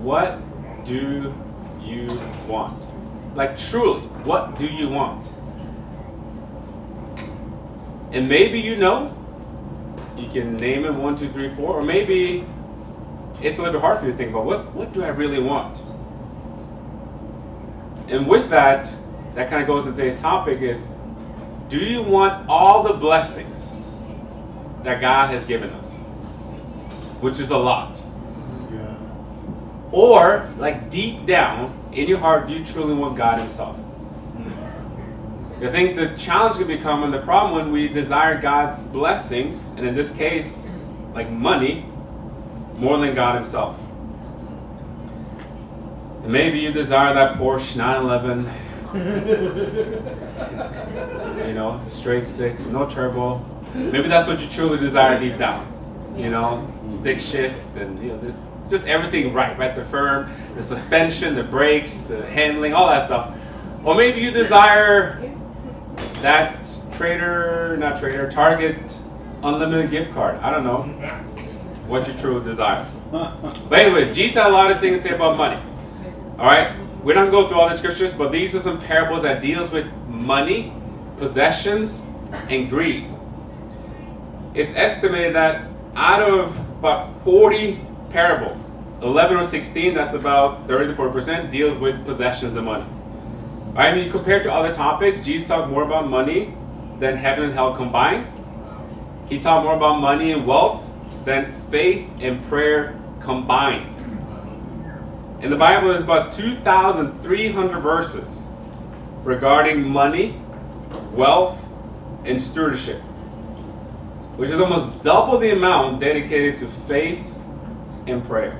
what do you want? Like truly, what do you want? And maybe you know, you can name it 1, 2, 3, 4, or maybe it's a little bit hard for you to think about what do I really want? And with that kind of goes into today's topic is, do you want all the blessings that God has given us? Which is a lot. Yeah. Or, like deep down in your heart, do you truly want God himself? I think the challenge can become, and the problem, when we desire God's blessings, and in this case, like money, more than God himself. And maybe you desire that Porsche 911, you know, straight six, no turbo. Maybe that's what you truly desire deep down. You know, stick shift, and you know, just everything right? The firm, the suspension, the brakes, the handling, all that stuff. Or maybe you desire that Target unlimited gift card. I don't know what you truly desire. But anyways, Jesus had a lot of things to say about money. All right, we're not going to go through all the scriptures, but these are some parables that deals with money, possessions, and greed. It's estimated that out of about 40 parables, 11 or 16, that's about 30 to 40%, deals with possessions and money. All right, I mean, compared to other topics, Jesus talked more about money than heaven and hell combined. He talked more about money and wealth than faith and prayer combined. In the Bible, there's about 2,300 verses regarding money, wealth, and stewardship, which is almost double the amount dedicated to faith and prayer.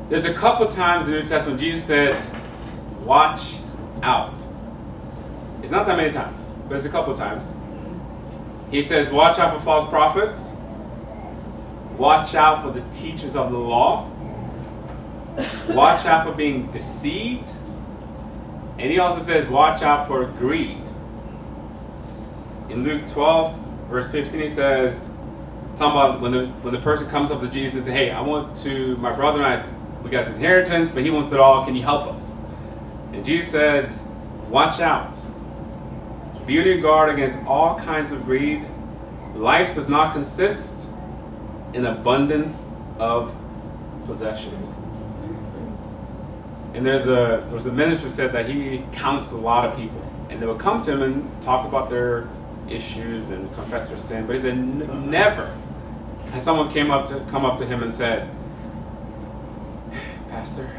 There's a couple times in the New Testament Jesus said, watch out. It's not that many times, but it's a couple times. He says, watch out for false prophets. Watch out for the teachers of the law. Watch out for being deceived. And he also says, watch out for greed. In Luke 12, verse 15, he says, talking about when the person comes up to Jesus and says, hey, my brother and I, we got this inheritance, but he wants it all. Can you help us? And Jesus said, watch out. Be on your guard against all kinds of greed. Life does not consist in abundance of possessions. And there was a minister who said that he counts a lot of people, and they would come to him and talk about their issues and confess their sin. But he said never has someone come up to him and said, Pastor,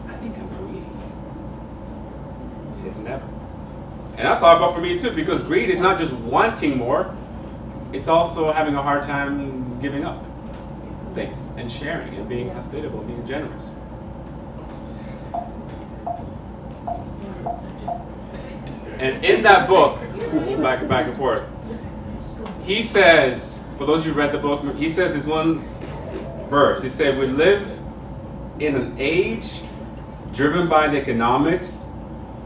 I think I'm greedy. He said never. And I thought about for me too, because greed is not just wanting more, it's also having a hard time giving up things and sharing and being hospitable, being generous. And in that book, back and forth, he says, for those who read the book, he says this one verse. He said, we live in an age driven by the economics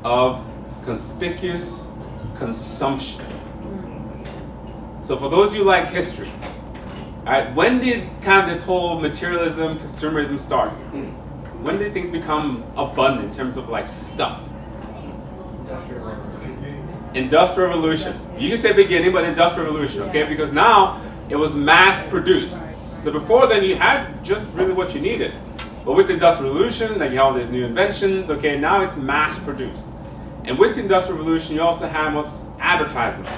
of conspicuous consumption. So for those of you who like history, all right, when did kind of this whole materialism, consumerism start? When did things become abundant in terms of like stuff? Industrial Revolution. You can say beginning, but Industrial Revolution, okay? Because now it was mass produced. So before then you had just really what you needed. But with the Industrial Revolution, like you have all these new inventions, okay, now it's mass produced. And with the Industrial Revolution, you also have what's advertisement.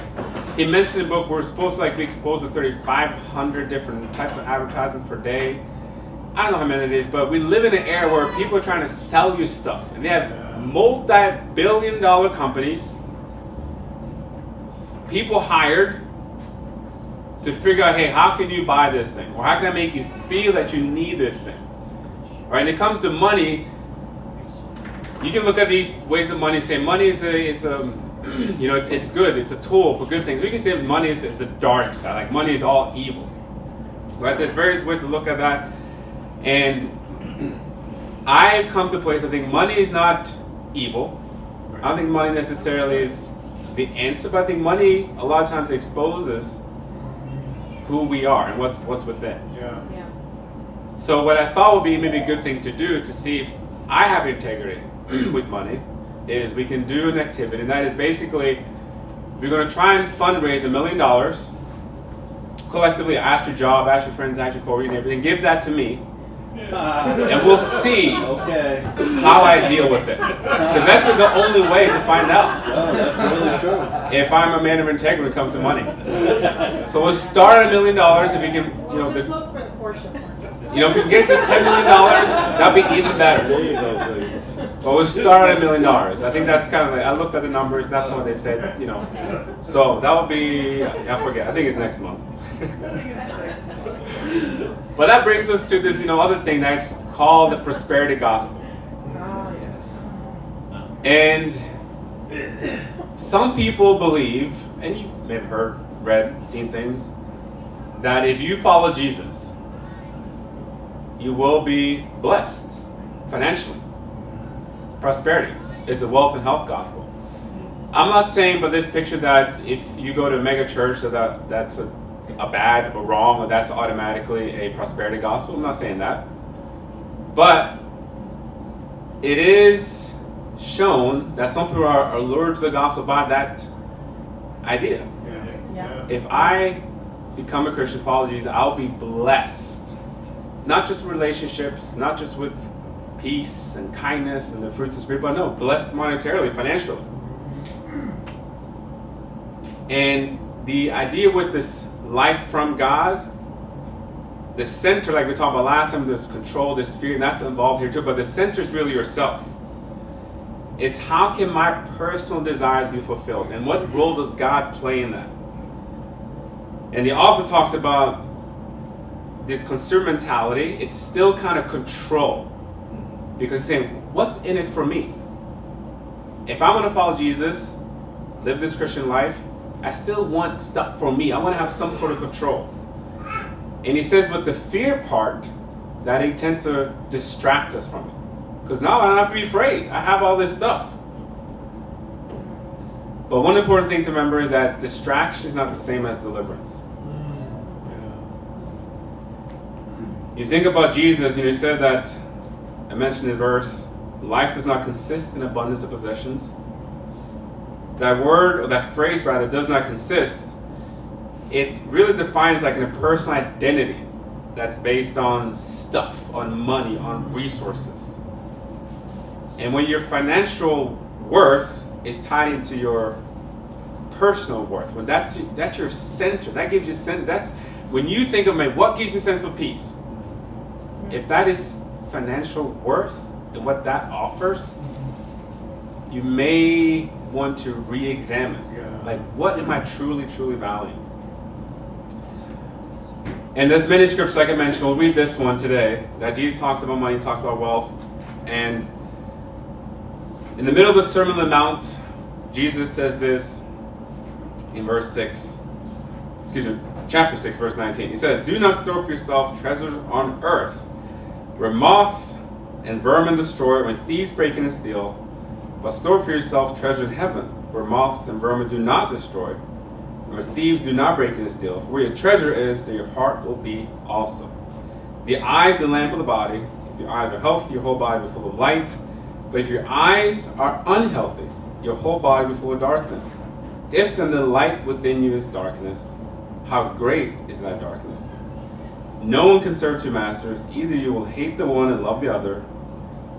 He mentioned in the book we're supposed to be exposed to 3,500 different types of advertisements per day. I don't know how many it is, but we live in an era where people are trying to sell you stuff. And they have multi-billion-dollar companies, people hired to figure out, hey, how can you buy this thing? Or how can I make you feel that you need this thing? All right, and it comes to money, you can look at these ways of money and say money is it's good, it's a tool for good things. Or you can say money is a dark side, like money is all evil. Right? There's various ways to look at that. And I've come to a place, I think money is not evil. I don't think money necessarily is the answer, but I think money a lot of times exposes who we are and what's within. Yeah. So what I thought would be maybe a good thing to do to see if I have integrity with money is we can do an activity, and that is basically we're going to try and fundraise $1 million collectively. Ask your job, ask your friends, ask your co-workers, and everything. Give that to me, and we'll see how I deal with it. Because that's the only way to find out if I'm a man of integrity when it comes to money. So we'll start at $1 million if you can, just look for the portion. If you can get to $10 million, that'd be even better. There you go, please. But we'll start at $1 million. I think that's kind of like, I looked at the numbers, that's what they said, So that will be, I forget, I think it's next month. But that brings us to this, other thing that's called the prosperity gospel. And some people believe, and you may have heard, read, seen things, that if you follow Jesus, you will be blessed financially. Prosperity is the wealth and health gospel. I'm not saying by this picture that if you go to a mega church that's a bad or wrong, or that's automatically a prosperity gospel. I'm not saying that. But it is shown that some people are lured to the gospel by that idea. Yeah. If I become a Christian, follow Jesus, I'll be blessed. Not just with relationships, not just with peace and kindness and the fruits of the Spirit, but no, blessed monetarily, financially. And the idea with this life from God, the center, like we talked about last time, there's control, there's fear, and that's involved here too, but the center is really yourself. It's how can my personal desires be fulfilled, and what role does God play in that? And the author talks about this consumer mentality. It's still kind of control, because he's saying, what's in it for me? If I want to follow Jesus, live this Christian life, I still want stuff for me. I want to have some sort of control. And he says, but the fear part, that it tends to distract us from it. Because now I don't have to be afraid. I have all this stuff. But one important thing to remember is that distraction is not the same as deliverance. You think about Jesus, he said that, I mentioned in the verse, life does not consist in abundance of possessions. That word, or that phrase rather, does not consist. It really defines like a personal identity that's based on stuff, on money, on resources. And when your financial worth is tied into your personal worth, when that's your center, that gives you sense. That's when you think of what gives me sense of peace. If that is financial worth and what that offers, you may want to re-examine. Like, what am I truly valuing? And there's many scriptures, like I mentioned. We'll read this one today, that Jesus talks about money, talks about wealth. And in the middle of the Sermon on the Mount, Jesus says this in chapter 6, verse 19. He says, do not store up for yourself treasures on earth, where moth and vermin destroy, when thieves break in and steal. But store for yourself treasure in heaven, where moths and vermin do not destroy, and where thieves do not break in and steal. For where your treasure is, there your heart will be also. The eye is the lamp of the body. If your eyes are healthy, your whole body will be full of light. But if your eyes are unhealthy, your whole body will be full of darkness. If then the light within you is darkness, how great is that darkness? No one can serve two masters. Either you will hate the one and love the other,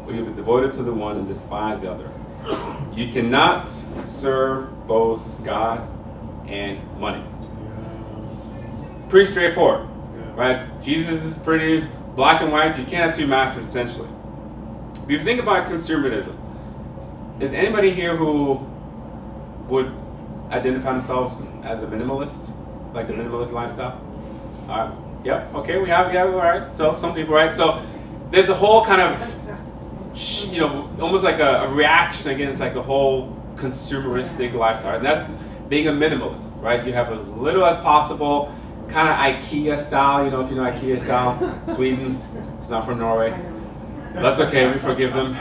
or you'll be devoted to the one and despise the other. You cannot serve both God and money. Pretty straightforward, right? Jesus is pretty black and white. You can't have two masters, essentially. If you think about consumerism, is anybody here who would identify themselves as a minimalist, like the minimalist lifestyle? Yep. Okay. We have. Yeah. All right. So some people, right? So there's a whole kind of, almost like a reaction against like the whole consumeristic lifestyle. And that's being a minimalist, right? You have as little as possible, kind of IKEA style. If you know IKEA style, Sweden. It's not from Norway. That's okay. We forgive them.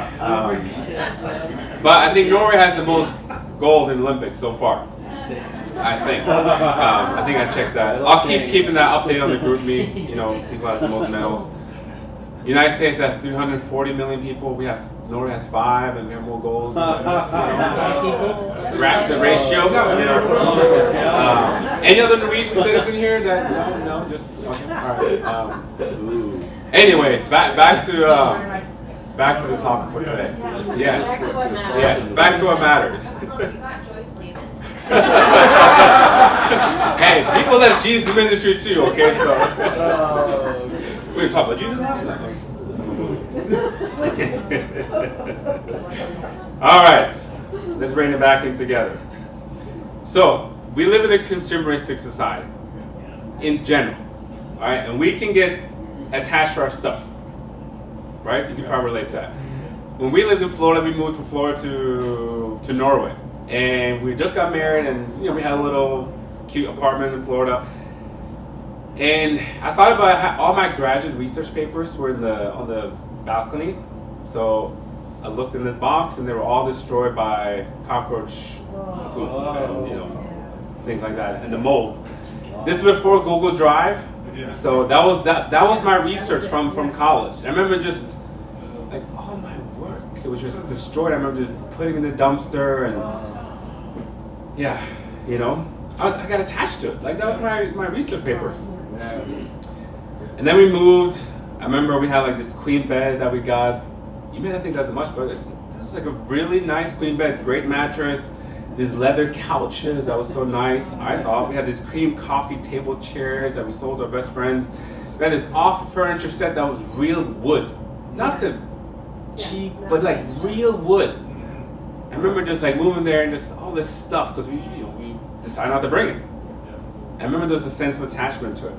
But I think Norway has the most gold in the Olympics so far. I think. I think I checked that. I'll keep keeping that update on the group me. Seacoast has the most medals. The United States has 340 million people. Norway has 5, and we have more goals. Wrap the ratio. Any other Norwegian citizen here? No, just okay. All right. Anyways, back to the topic for today. Yes, back to what matters. You got Joyce leaving. Hey, people left Jesus ministry too. Okay, so we can talk about Jesus now. All right, let's bring it back in together. So we live in a consumeristic society in general, all right, and we can get attached to our stuff, right? You can probably relate to that. When we lived in Florida, we moved from Florida to Norway, and we just got married, and we had a little cute apartment in Florida. And I thought about how all my graduate research papers were on the balcony. So I looked in this box, and they were all destroyed by cockroach poop and things like that, and the mold. This is before Google Drive, so that was my research from college. I remember just like all my work, it was just destroyed. I remember just putting it in the dumpster, and I got attached to it. Like that was my research papers. And then we moved. I remember we had like this queen bed that we got. You may not think that's much, but this is like a really nice queen bed, great mattress, these leather couches that was so nice. I thought we had these cream coffee table chairs that we sold to our best friends. We had this off furniture set that was real wood, not the cheap, but like real wood. I remember just like moving there and just all this stuff because we decided not to bring it. I remember there was a sense of attachment to it.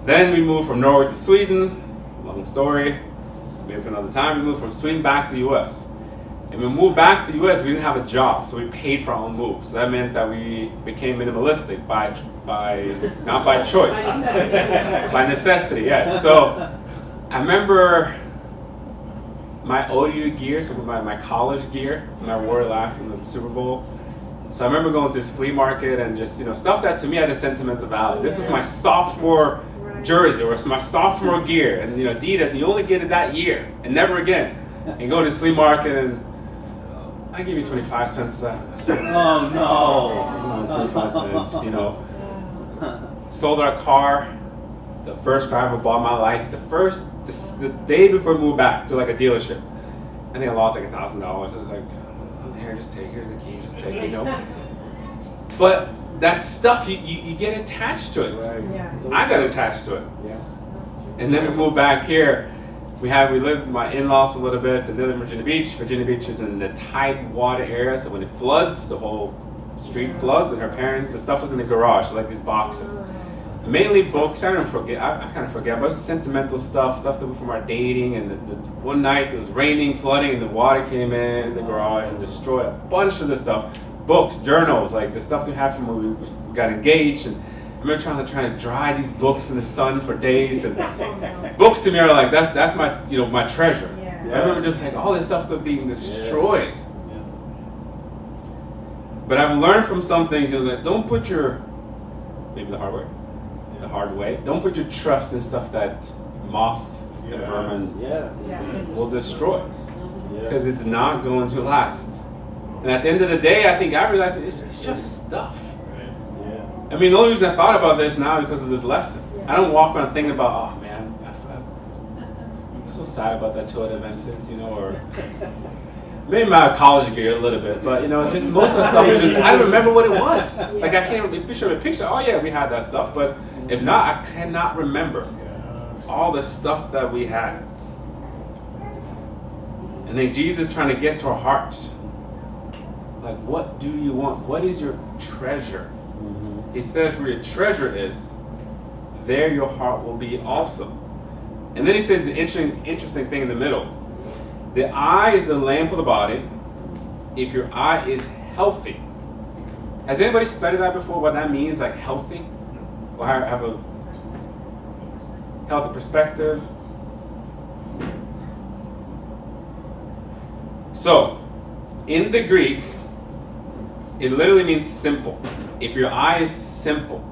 Then we moved from Norway to Sweden. Long story, maybe for another time. We moved from Sweden back to the U.S. And when we moved back to the U.S., we didn't have a job, so we paid for our own move. So that meant that we became minimalistic not by choice, by necessity. Yes. So I remember my OU gear, so my college gear, and I wore it last in the Super Bowl. So I remember going to this flea market and just stuff that to me had a sentimental value. This was my sophomore jersey, or it's my sophomore gear, and Adidas, and you only get it that year and never again. And go to this flea market, and I give you 25 cents for that. Oh no! 25 cents. Sold our car, the first car I ever bought in my life. The day before we moved back to like a dealership. I think I lost like $1,000. I was like, here's the keys, just take it, But that stuff, you get attached to it. Right. Yeah. I got attached to it. Yeah. And then we moved back here. We lived with my in-laws for a little bit, and then in Virginia Beach. Virginia Beach is in the tide water area, so when it floods, the whole street floods, and her parents, the stuff was in the garage, so like these boxes. Mainly books. I kind of forget, but it's sentimental stuff that was from our dating. And the one night it was raining, flooding, and the water came in the garage and destroyed a bunch of the stuff. Books, journals, like the stuff we had from when we got engaged. And I remember trying to dry these books in the sun for days. And books to me are like that's my my treasure. Yeah. I remember just like all this stuff that being destroyed. Yeah. But I've learned from some things, that don't put your the hard way. Don't put your trust in stuff that moth and vermin will destroy, because it's not going to last. And at the end of the day, I think I realized it's just stuff. I mean, the only reason I thought about this now because of this lesson. I don't walk around thinking about, oh man, I'm so sad about that Toyota Vensis, or maybe my college gear a little bit, but just most of the stuff is just, I don't remember what it was. Like I can't, if you show me a picture, oh yeah, we had that stuff, but if not, I cannot remember all the stuff that we had. And then Jesus is trying to get to our hearts. Like, what do you want? What is your treasure? Mm-hmm. He says where your treasure is, there your heart will be also. And then he says an interesting thing in the middle. The eye is the lamp of the body. If your eye is healthy. Has anybody studied that before, what that means, like healthy? Or have a healthy perspective? So, in the Greek, it literally means simple. If your eye is simple,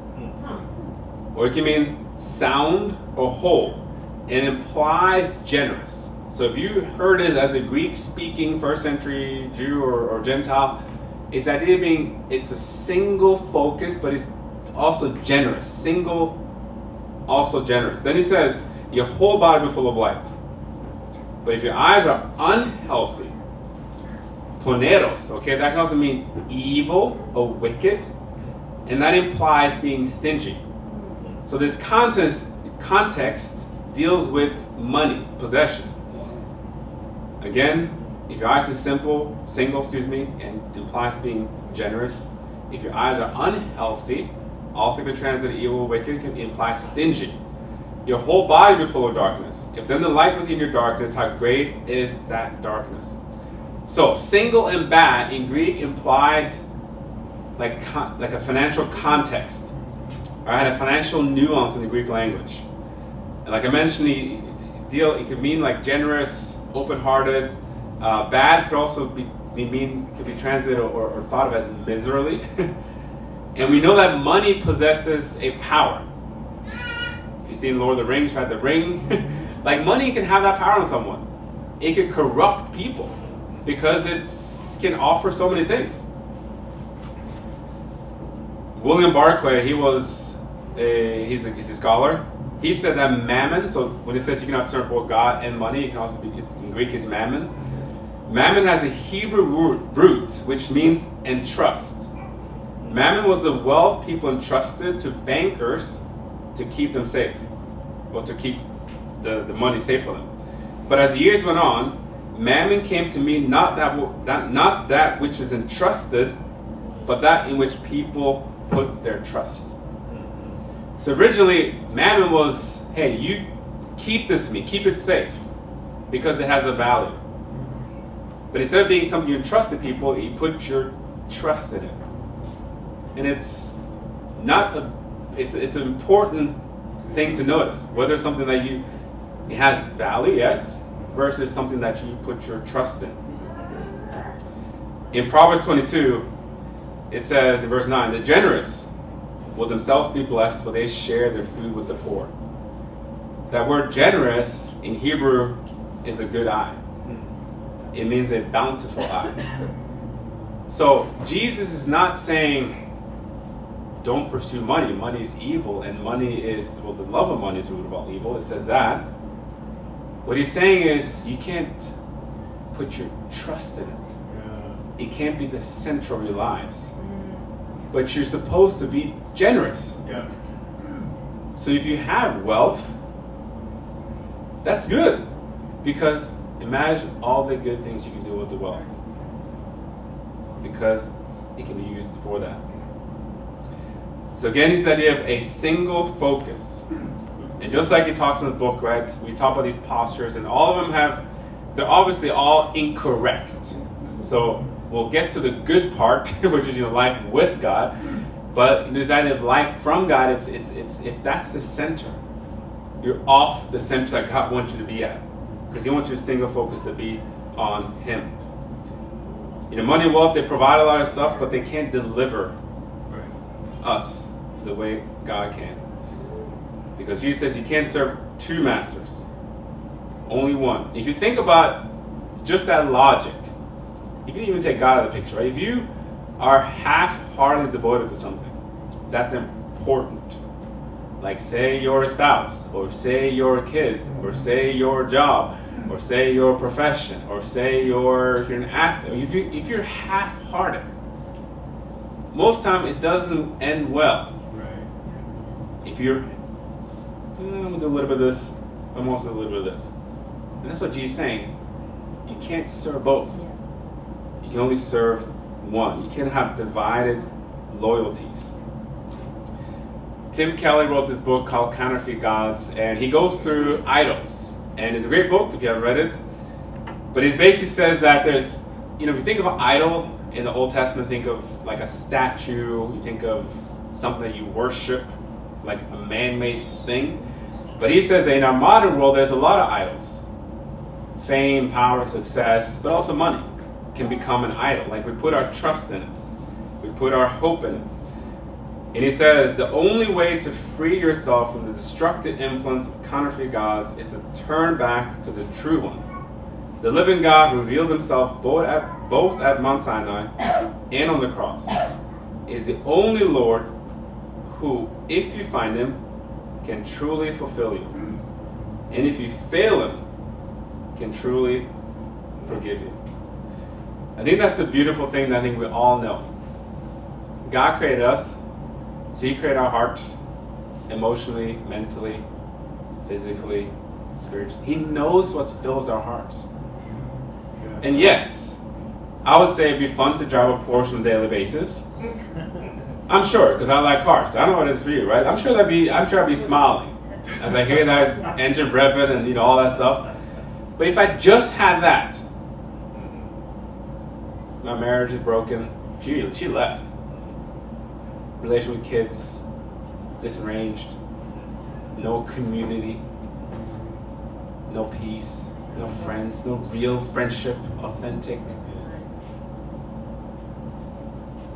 or it can mean sound or whole. It implies generous. So if you heard it as a Greek-speaking first century Jew or Gentile, it's the idea of being, it's a single focus, but it's also generous. Single, also generous. Then he says, your whole body will be full of light. But if your eyes are unhealthy, poneros, okay, that can also mean evil or wicked, and that implies being stingy. So this context deals with money, possession. Again, if your eyes are single, and implies being generous. If your eyes are unhealthy, also can translate evil or wicked, can imply stingy. Your whole body will be full of darkness. If then the light within your darkness, how great is that darkness? So, single and bad in Greek implied like a financial context. Or had a financial nuance in the Greek language. And like I mentioned, it could mean like generous, open-hearted. Bad could also could be translated or thought of as miserly. And we know that money possesses a power. If you've seen Lord of the Rings, right? The ring. Like money can have that power on someone. It can corrupt people because it can offer so many things. William Barclay, he's a scholar. He said that mammon, so when it says you can have serve both God and money, it can also be, in Greek is mammon. Mammon has a Hebrew root, which means entrust. Mammon was the wealth people entrusted to bankers to keep them safe, or to keep the money safe for them. But as the years went on, mammon came to mean not that which is entrusted, but that in which people put their trust. So originally, mammon was, hey, you keep this for me, keep it safe, because it has a value. But instead of being something you entrust to people, you put your trust in it. And it's an important thing to notice, whether it's something that it has value, yes, versus something that you put your trust in. In Proverbs 22, it says in verse 9, the generous will themselves be blessed, for they share their food with the poor. That word generous in Hebrew is a good eye. It means a bountiful eye. So Jesus is not saying don't pursue money. Money is evil, and money is, well, the love of money is the root of all evil. It says that. What he's saying is you can't put your trust in it. It can't be the center of your lives. But you're supposed to be generous. Yeah. So if you have wealth, that's good. Because imagine all the good things you can do with the wealth. Because it can be used for that. So again, it's the idea of a single focus. And just like it talks in the book, right? We talk about these postures, and all of them they're obviously all incorrect. So we'll get to the good part, which is life with God. But this idea of life from God, it's if that's the center, you're off the center that God wants you to be at, because He wants your single focus to be on Him. Money and wealth, they provide a lot of stuff, but they can't deliver us the way God can. Because Jesus says you can't serve two masters, only one. If you think about just that logic, if you even take God out of the picture, right? If you are half-heartedly devoted to something that's important, like say your spouse, or say your kids, or say your job, or say your profession, or say if you're an athlete, if you're half-hearted, most time it doesn't end well. Right. If you're, I'm gonna do a little bit of this, I'm also a little bit of this, and that's what Jesus is saying. You can't serve both. You can only serve one. You can't have divided loyalties. Tim Keller wrote this book called Counterfeit Gods, and he goes through idols. And it's a great book if you haven't read it. But he basically says that there's, if you think of an idol in the Old Testament, think of like a statue, you think of something that you worship, like a man-made thing. But he says that in our modern world, there's a lot of idols. Fame, power, success, but also money can become an idol. Like we put our trust in it. We put our hope in it. And he says, the only way to free yourself from the destructive influence of counterfeit gods is to turn back to the true one. The living God who revealed himself both at Mount Sinai and on the cross is the only Lord who, if you find him, can truly fulfill you. And if you fail him, can truly forgive you. I think that's the beautiful thing that I think we all know. God created us, so he created our hearts emotionally, mentally, physically, spiritually. He knows what fills our hearts. And yes, I would say it'd be fun to drive a Porsche on a daily basis. I'm sure, because I like cars. I don't know what it is for you, right? I'm sure I'd be smiling as I hear that engine revving and all that stuff. But if I just had that, my marriage is broken. She left. Relation with kids, disarranged. No community. No peace. No friends. No real friendship. Authentic.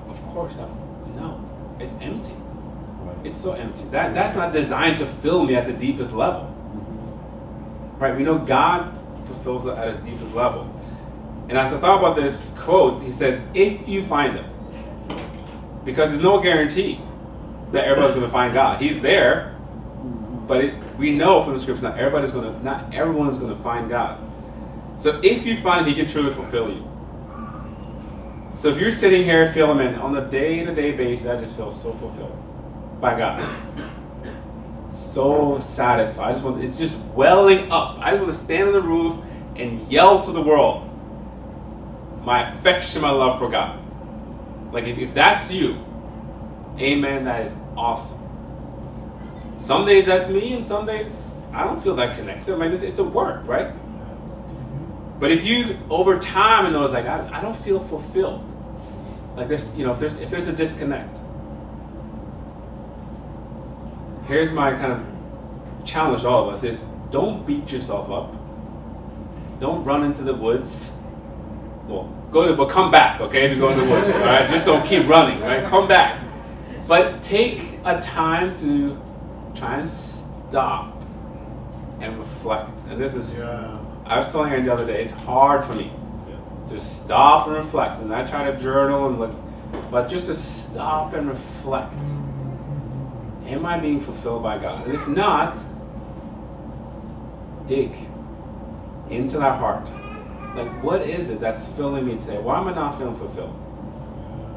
Of course, no. It's empty. It's so empty. That's not designed to fill me at the deepest level. Right? We know God fulfills it at his deepest level. And as I thought about this quote, he says, if you find him. Because there's no guarantee that everybody's going to find God. He's there, but we know from the scriptures not everyone is going to find God. So if you find him, he can truly fulfill you. So if you're sitting here feeling, man, on a day-to-day basis, I just feel so fulfilled by God. So satisfied. It's just welling up. I just want to stand on the roof and yell to the world my affection, my love for God. Like if that's you, amen, that is awesome. Some days that's me, and some days I don't feel that connected. I mean, it's a work, right? But if you, over time, know it's like, I don't feel fulfilled. Like there's, if there's a disconnect. Here's my kind of challenge to all of us is don't beat yourself up. Don't run into the woods. Well, come back, okay, if you go in the woods, all right? Just don't keep running, right? Come back. But take a time to try and stop and reflect. And this is, I was telling her the other day, it's hard for me to stop and reflect. And I try to journal and look, but just to stop and reflect. Am I being fulfilled by God? And if not, dig into that heart. Like, what is it that's filling me today? Why am I not feeling fulfilled?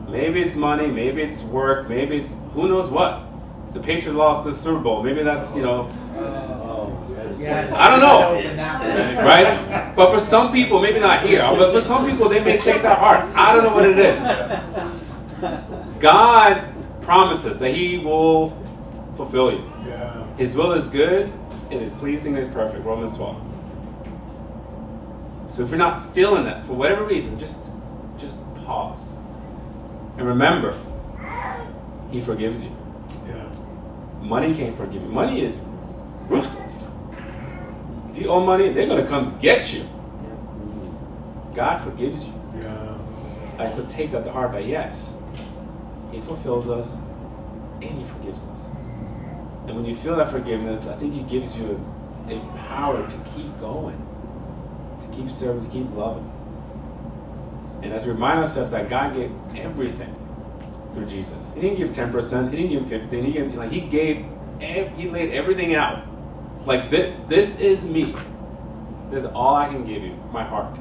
Maybe it's money, maybe it's work, maybe it's who knows what. The Patriots lost the Super Bowl. Maybe that's, I don't know. Right? But for some people, maybe not here, but for some people, they may take that heart. I don't know what it is. God promises that he will fulfill you. His will is good, it is pleasing, it is perfect. Romans 12. So if you're not feeling that, for whatever reason, just pause. And remember, he forgives you. Money can't forgive you. Money is ruthless. If you owe money, they're going to come get you. God forgives you. So take that to heart that yes, he fulfills us and he forgives us. And when you feel that forgiveness, I think he gives you a power to keep going. Keep serving, keep loving. And as we remind ourselves that God gave everything through Jesus. He didn't give 10%, he didn't give 15%, he laid everything out. Like this is me. This is all I can give you, my heart.